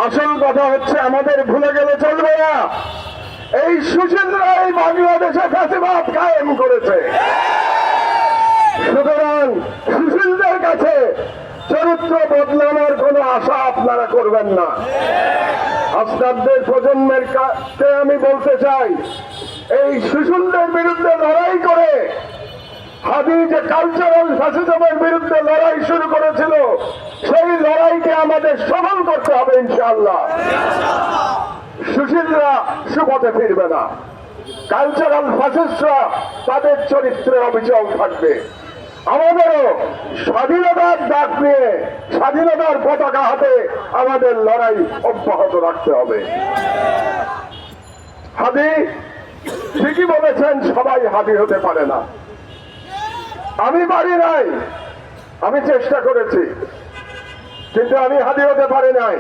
আসল কথা হচ্ছে আমাদের ভুলে গেলে চলবে না, এই সুশীলরাই বাংলাদেশে ফ্যাসিবাদ কায়েম করেছে। সুতরাং সুশীলদের কাছে চরিত্র বদলানোর কোনো আশা আপনারা করবেন না। আপনাদের প্রজন্মের কাছে আমি বলতে চাই, এই সুশীলদের বিরুদ্ধে লড়াই করে হাদি যে কালচারাল ফ্যাসিজমের বিরুদ্ধে লড়াই শুরু করেছিল, সেই লড়াইকে আমাদের সফল করতে হবে ইনশাআল্লাহ। সুশীলরা সুপথে ফিরবে না, কালচারাল ফ্যাসিস্টরা তাদের চরিত্রে অবিচল থাকবে। আমাদেরও স্বাধীনতার ডাক নিয়ে স্বাধীনতার পতাকা হাতে আমাদের লড়াই অব্যাহত রাখতে হবে। হাদি ঠিকই বলেছেন, সবাই হাদি হতে পারে না। আমি পারি নাই, আমি চেষ্টা করেছি, কিন্তু আমি হাদি হতে পারি নাই।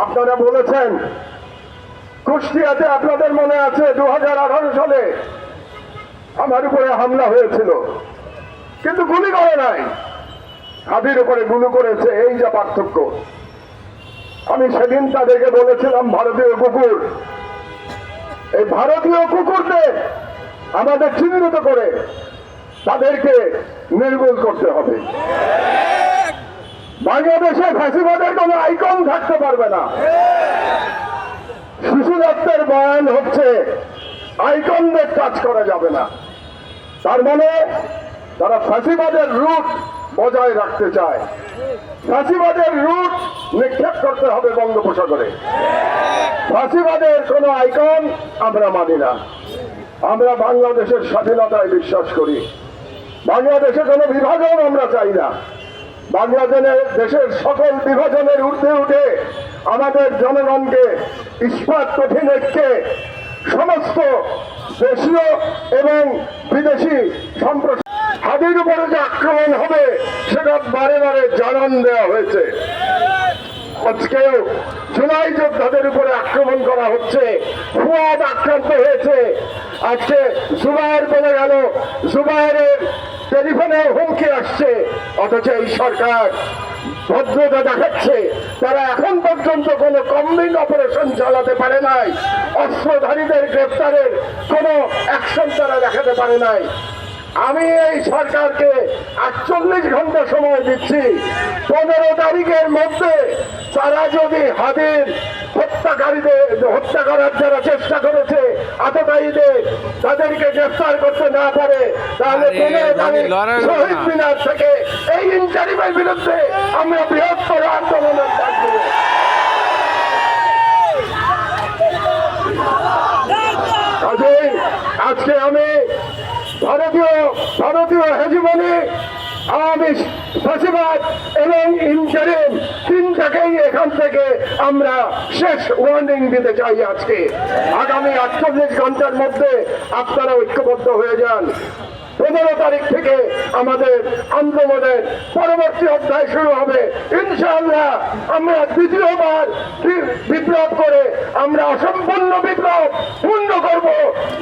আপনারা বলেছেন কুষ্টিয়াতে, আপনাদের মনে আছে 2018 সালে আমার উপরে হামলা হয়েছিল, কিন্তু গুলি করে নাই, হাদির উপরে গুলি করেছে। এই যে পার্থক্য। আমি সেদিন তাদেরকে বলেছিলাম, ভারতীয় কুকুর, এই ভারতীয় কুকুরদের আমাদের চিহ্নিত করে তাদেরকে নির্মূল করতে হবে। বাংলাদেশে ফ্যাসিবাদের কোনো আইকন থাকতে পারবে না। শিশুদত্তের বয়ান হচ্ছে আইকনদের কাজ করা যাবে না। তার মানে তারা ফ্যাসিবাদের রুট বজায় রাখতে চায়। ফ্যাসিবাদের রুট নিক্ষেপ করতে হবে বঙ্গোপসাগরে। ফ্যাসিবাদের কোনো আইকন আমরা মানি না। আমরা বাংলাদেশের স্বাধীনতায় বিশ্বাস করি। বাংলাদেশে কোনো বিভাজন আমরা চাই না। দেশের সকল বিভাজনের ঊর্ধ্বে উঠে আমাদের জনগণকে ইস্পাত কঠিনকে সমস্ত দেশীয় এবং বিদেশি সম্প্রসারণ হাদির উপরে যে আক্রমণ হবে সেটা বারে বারে জানান দেওয়া হয়েছে। আজকেও জুলাই যোদ্ধাদের উপরে আক্রমণ করা হচ্ছে, ফুয়াদ আক্রান্ত হয়েছে। আজকে জুবায়ের বলে গেল, জুবায়ের টেলিফোনে হুমকি আসছে, অথচ এই সরকার ভদ্রতা দেখাচ্ছে। তারা এখন পর্যন্ত কোনো কম্বিং অপারেশন চালাতে পারে নাই, অস্ত্রধারীদের গ্রেপ্তারের কোনো অ্যাকশন তারা দেখাতে পারে নাই। আমি এই সরকারকে 48 ঘন্টা সময় দিচ্ছি। 15 তারিখের মধ্যে তারা যদি হাদির হত্যাকারীদের হত্যা করার যারা চেষ্টা করেছে আততায়ীদের তাদেরকে গ্রেফতার করতে না পারে, তাহলে 15 তারিখ শহীদ মিনার থেকে এই ইনজারিমের বিরুদ্ধে আমরা বৃহত্তর আন্দোলনের ডাক দেব। কাজেই আজকে আমি ভারতীয় হেজিমনি, আওয়ামী ফ্যাসিবাদ এবং ইনজারিম তিনটাকেই এখান থেকে আমরা শেষ ওয়ার্নিং দিতে চাই। আজকে আগামী 48 ঘন্টার মধ্যে আপনারা ঐক্যবদ্ধ হয়ে যান। 15 তারিখ থেকে আমাদের আন্দোলনের পরবর্তী অধ্যায় শুরু হবে ইনশাআল্লাহ। আমরা দ্বিতীয়বার বিপ্লব করে আমরা অসম্পূর্ণ বিপ্লব পূর্ণ করব,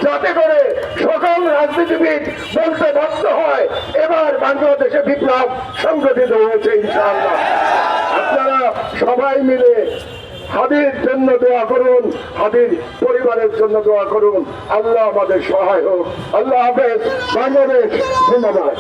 যাতে করে সকল রাজনীতিবিদ বলতে বাধ্য হয় এবার বাংলাদেশে বিপ্লব সংগঠিত হয়েছে ইনশাআল্লাহ। আপনারা সবাই মিলে হাদির জন্য দোয়া করুন, হাদির পরিবারের জন্য দোয়া করুন। আল্লাহ আমাদের সহায় হোক। আল্লাহ হাফেজ। বাংলাদেশ জিন্দাবাদ।